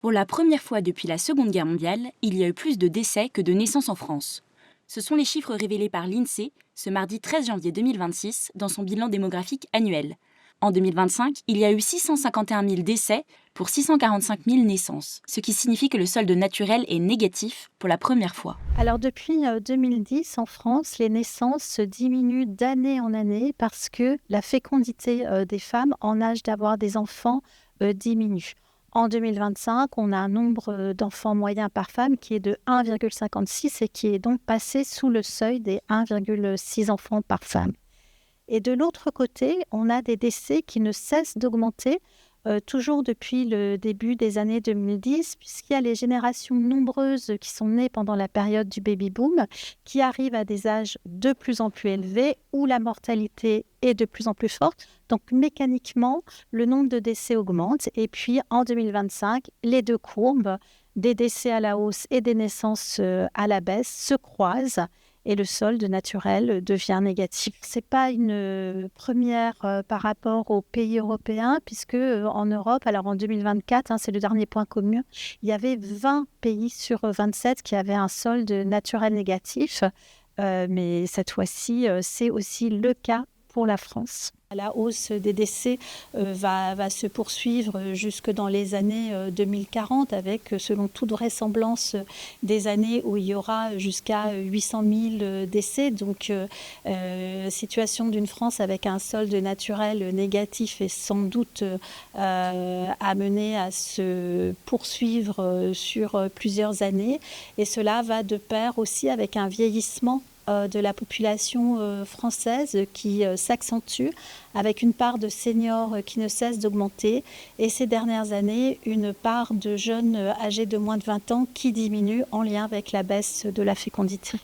Pour la première fois depuis la Seconde Guerre mondiale, il y a eu plus de décès que de naissances en France. Ce sont les chiffres révélés par l'INSEE ce mardi 13 janvier 2026 dans son bilan démographique annuel. En 2025, il y a eu 651 000 décès pour 645 000 naissances, ce qui signifie que le solde naturel est négatif pour la première fois. Alors depuis 2010, en France, les naissances diminuent d'année en année parce que la fécondité des femmes en âge d'avoir des enfants diminue. En 2025, on a un nombre d'enfants moyens par femme qui est de 1,56 et qui est donc passé sous le seuil des 1,6 enfants par femme. Et de l'autre côté, on a des décès qui ne cessent d'augmenter, toujours depuis le début des années 2010, puisqu'il y a les générations nombreuses qui sont nées pendant la période du baby-boom, qui arrivent à des âges de plus en plus élevés, où la mortalité est de plus en plus forte. Donc mécaniquement, le nombre de décès augmente. Et puis en 2025, les deux courbes, des décès à la hausse et des naissances à la baisse, se croisent. Et le solde naturel devient négatif. Ce n'est pas une première par rapport aux pays européens, puisque en Europe, alors en 2024, c'est le dernier point commun, il y avait 20 pays sur 27 qui avaient un solde naturel négatif. Mais cette fois-ci, c'est aussi le cas pour la France. La hausse des décès va se poursuivre jusque dans les années 2040 avec, selon toute vraisemblance, des années où il y aura jusqu'à 800 000 décès. Donc, situation d'une France avec un solde naturel négatif est sans doute amenée à se poursuivre sur plusieurs années. Et cela va de pair aussi avec un vieillissement de la population française qui s'accentue avec une part de seniors qui ne cesse d'augmenter et ces dernières années, une part de jeunes âgés de moins de 20 ans qui diminue en lien avec la baisse de la fécondité.